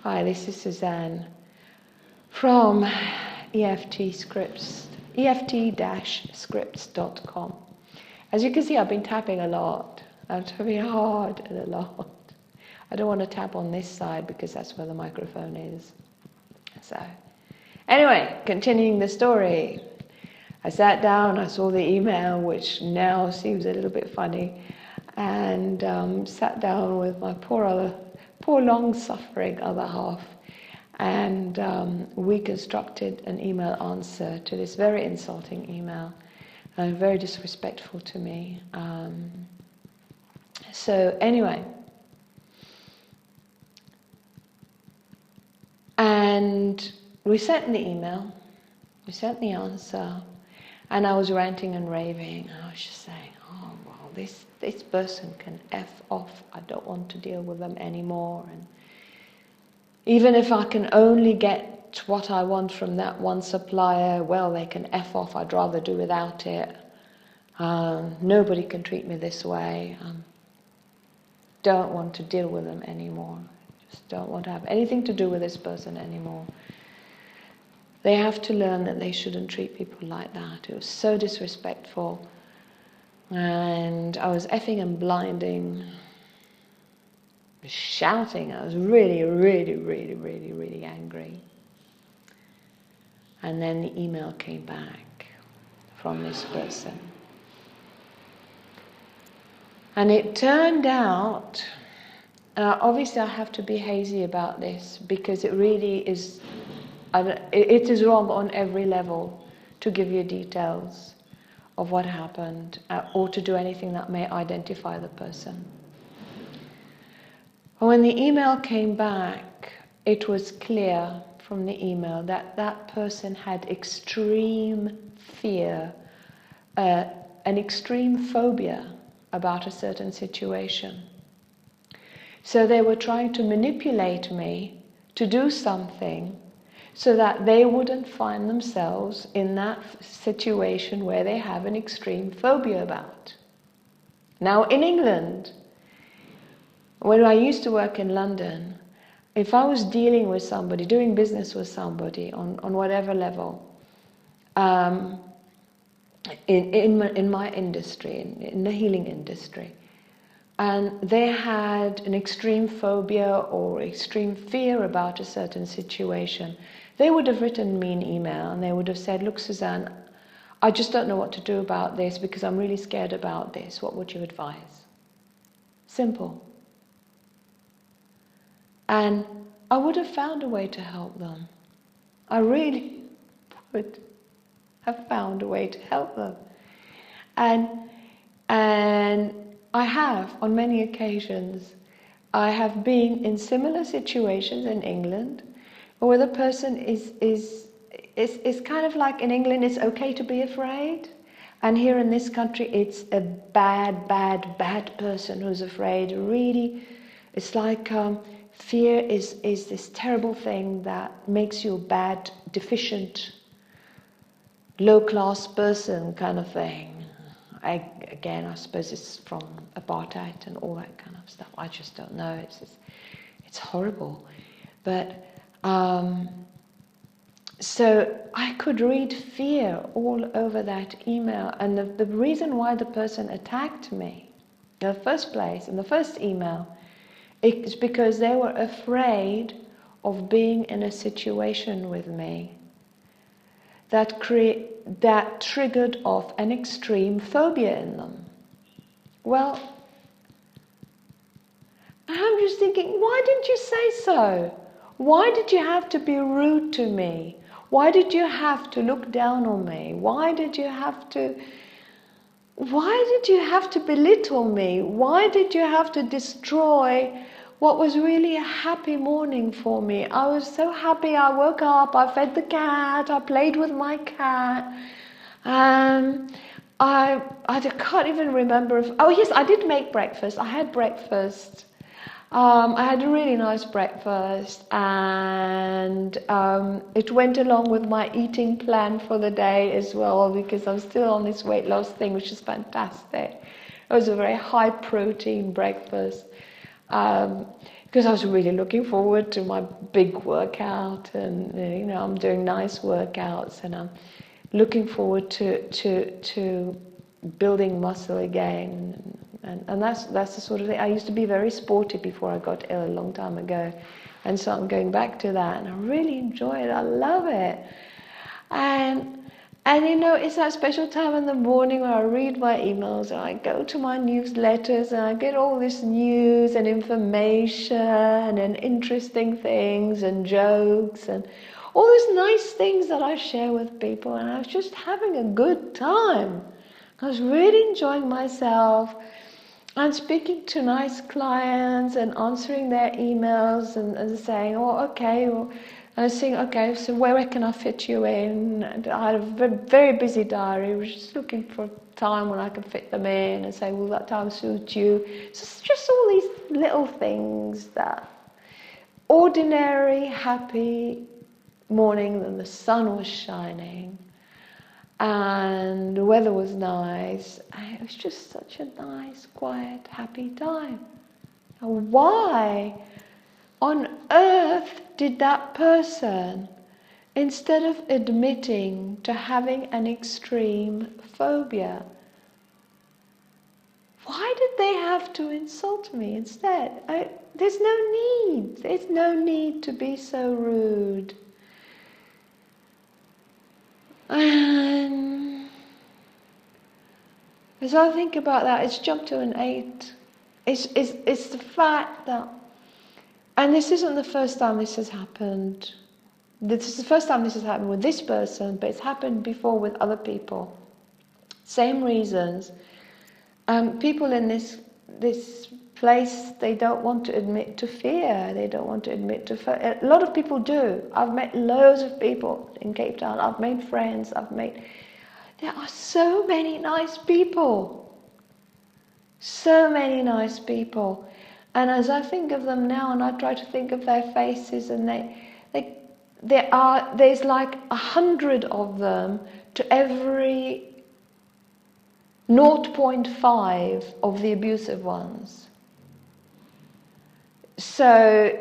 Hi, this is Suzanne from EFT-scripts.com. As you can see, I've been tapping a lot. I'm tapping hard and a lot. I don't want to tap on this side because that's where the microphone is. So, anyway, continuing the story. I sat down, I saw the email, which now seems a little bit funny, and sat down with my poor long-suffering other half, and we constructed an email answer to this very insulting email, very disrespectful to me. So anyway, and we sent the email, we sent the answer, and I was ranting and raving. I was just saying, oh, well, this person can F off. I don't want to deal with them anymore. And even if I can only get what I want from that one supplier, well, they can F off. I'd rather do without it. Nobody can treat me this way. Don't want to deal with them anymore. Just don't want to have anything to do with this person anymore. They have to learn that they shouldn't treat people like that. It was so disrespectful. And I was effing and blinding, shouting. I was really, really, really, really, really angry. And then the email came back from this person. And it turned out, obviously I have to be hazy about this because it really is, it is wrong on every level to give you details of what happened, or to do anything that may identify the person. When the email came back, it was clear from the email that that person had extreme fear, an extreme phobia about a certain situation. So they were trying to manipulate me to do something so that they wouldn't find themselves in that situation where they have an extreme phobia about. Now, in England, when I used to work in London, if I was dealing with somebody, doing business with somebody on whatever level, in my industry, in the healing industry, and they had an extreme phobia or extreme fear about a certain situation, they would have written me an email and they would have said, look, Suzanne, I just don't know what to do about this because I'm really scared about this. What would you advise? Simple. And I would have found a way to help them. I really would have found a way to help them. And I have, on many occasions, I have been in similar situations in England where the person is kind of like, in England it's okay to be afraid, and here in this country it's a bad person who's afraid. Really, it's like fear is this terrible thing that makes you a bad, deficient, low-class person kind of thing. I suppose it's from apartheid and all that kind of stuff. I just don't know. It's horrible. But so I could read fear all over that email. And the reason why the person attacked me in the first place, in the first email, is because they were afraid of being in a situation with me that triggered off an extreme phobia in them. Well, I'm just thinking, why didn't you say so? Why did you have to be rude to me? Why did you have to look down on me? Why did you have to belittle me? Why did you have to destroy what was really a happy morning for me? I was so happy. I woke up, I fed the cat, I played with my cat. I can't even remember if... Oh yes, I did make breakfast. I had breakfast. I had a really nice breakfast, and it went along with my eating plan for the day as well, because I'm still on this weight loss thing, which is fantastic. It was a very high protein breakfast. because I was really looking forward to my big workout, and I'm doing nice workouts, and I'm looking forward to building muscle again, and that's the sort of thing. I used to be very sporty before I got ill a long time ago, and so I'm going back to that, and I really enjoy it. I love it, and it's that special time in the morning where I read my emails and I go to my newsletters and I get all this news and information and interesting things and jokes and all these nice things that I share with people, and I was just having a good time. I was really enjoying myself and speaking to nice clients and answering their emails and saying, oh, okay, well, I was saying, okay, so where can I fit you in? And I had a very busy diary. I was just looking for a time when I could fit them in and say, will that time suit you? So it's just all these little things that ordinary, happy morning when the sun was shining and the weather was nice. And it was just such a nice, quiet, happy time. And why on earth did that person, instead of admitting to having an extreme phobia, why did they have to insult me instead? There's no need to be so rude. And as I think about that, it's jumped to an 8. It's the fact that, and this isn't the first time this has happened. This is the first time this has happened with this person, but it's happened before with other people. Same reasons. People in this place, they don't want to admit to fear. They don't want to admit to fear. A lot of people do. I've met loads of people in Cape Town. I've made friends. There are so many nice people. So many nice people. And as I think of them now, and I try to think of their faces, and there's like 100 of them to every 0.5 of the abusive ones. So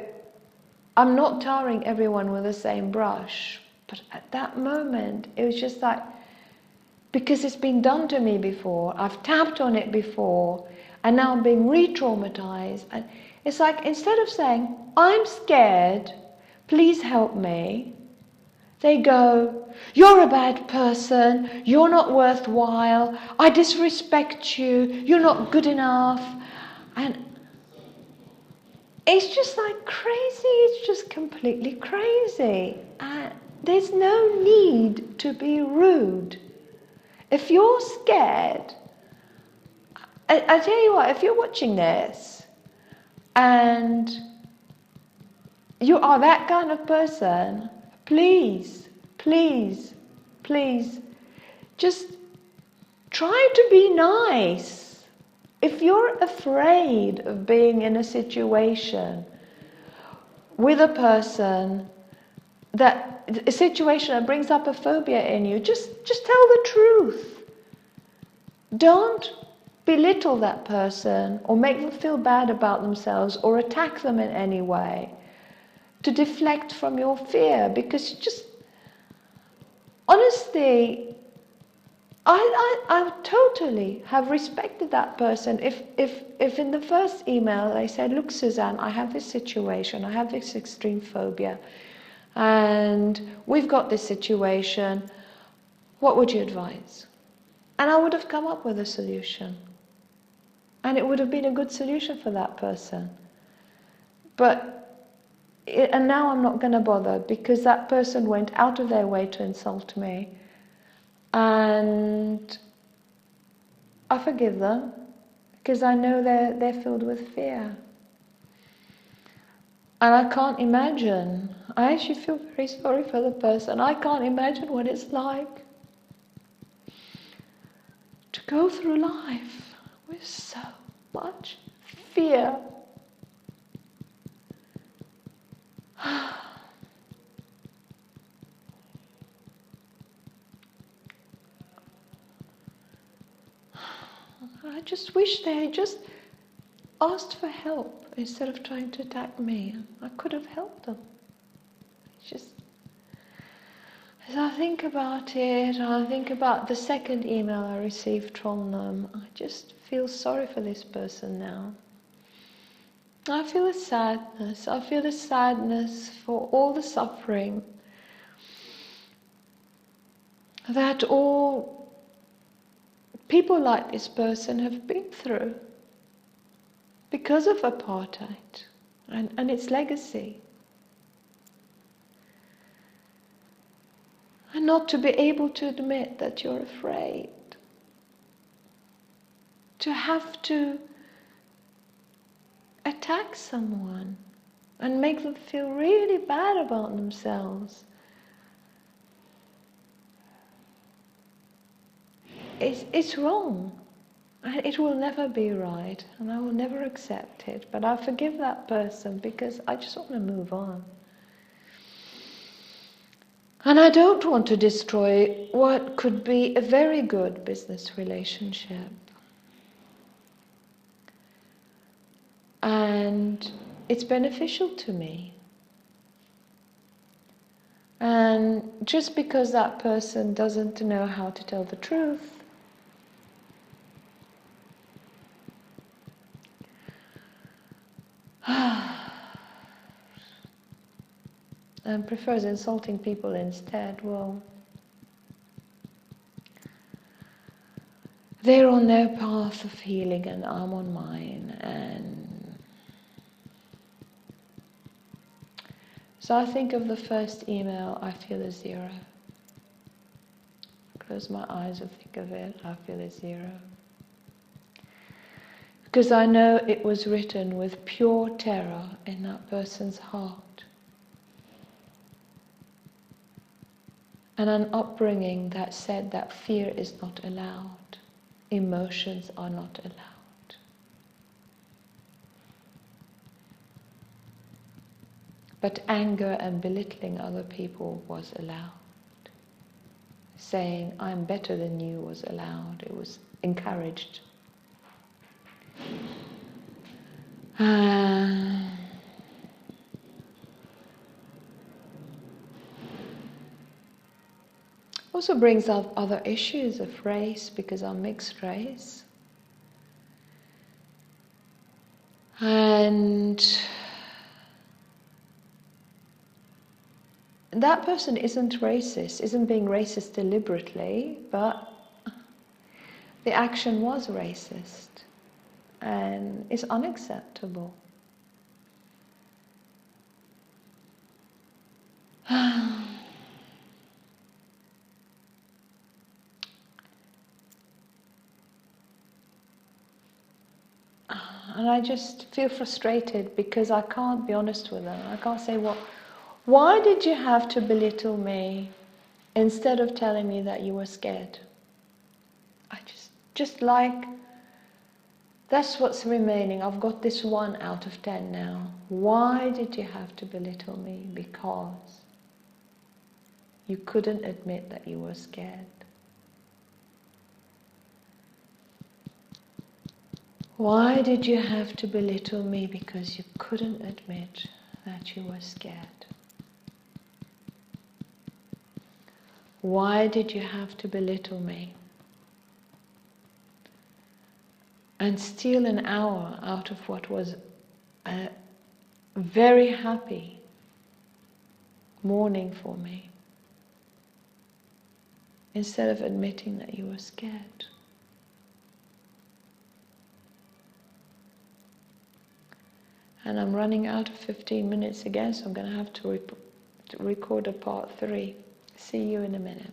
I'm not tarring everyone with the same brush, but at that moment it was just like, because it's been done to me before, I've tapped on it before, and now I'm being re-traumatized. And it's like, instead of saying, I'm scared, please help me, they go, you're a bad person, you're not worthwhile, I disrespect you, you're not good enough. And it's just like crazy, it's just completely crazy. And there's no need to be rude. If you're scared, I tell you what, if you're watching this and you are that kind of person, please, please, please, just try to be nice. If you're afraid of being in a situation with a person a situation that brings up a phobia in you, just tell the truth. Don't belittle that person or make them feel bad about themselves or attack them in any way to deflect from your fear, because honestly, I totally have respected that person. If in the first email they said, look, Suzanne, I have this situation, I have this extreme phobia, and we've got this situation, what would you advise? And I would have come up with a solution. And it would have been a good solution for that person. And now I'm not going to bother, because that person went out of their way to insult me. And I forgive them, because I know they're filled with fear. And I can't imagine, I actually feel very sorry for the person. I can't imagine what it's like to go through life with so much fear. I just wish they had just asked for help instead of trying to attack me. I could have helped them. It's just, as I think about it, I think about the second email I received from them. I just feel sorry for this person now. I feel a sadness. I feel a sadness for all the suffering that all people like this person have been through because of apartheid and its legacy. And not to be able to admit that you're afraid. To have to attack someone and make them feel really bad about themselves. It's wrong. And it will never be right. And I will never accept it. But I forgive that person because I just want to move on. And I don't want to destroy what could be a very good business relationship. And it's beneficial to me. And just because that person doesn't know how to tell the truth, and prefers insulting people instead, well, they're on their path of healing and I'm on mine. And so I think of the first email, I feel a 0. Close my eyes and think of it, I feel a 0. Because I know it was written with pure terror in that person's heart. And an upbringing that said that fear is not allowed, emotions are not allowed. But anger and belittling other people was allowed. Saying, I'm better than you was allowed, it was encouraged. Also brings up other issues of race because I'm mixed race. And that person isn't racist, isn't being racist deliberately, but the action was racist and is unacceptable. And I just feel frustrated because I can't be honest with them. I can't say, well, why did you have to belittle me instead of telling me that you were scared? I just like, that's what's remaining. I've got this 1 out of 10 now. Why did you have to belittle me? Because you couldn't admit that you were scared. Why did you have to belittle me? Because you couldn't admit that you were scared. Why did you have to belittle me and steal an hour out of what was a very happy morning for me instead of admitting that you were scared? And I'm running out of 15 minutes again, so I'm going to have to record a part 3. See you in a minute.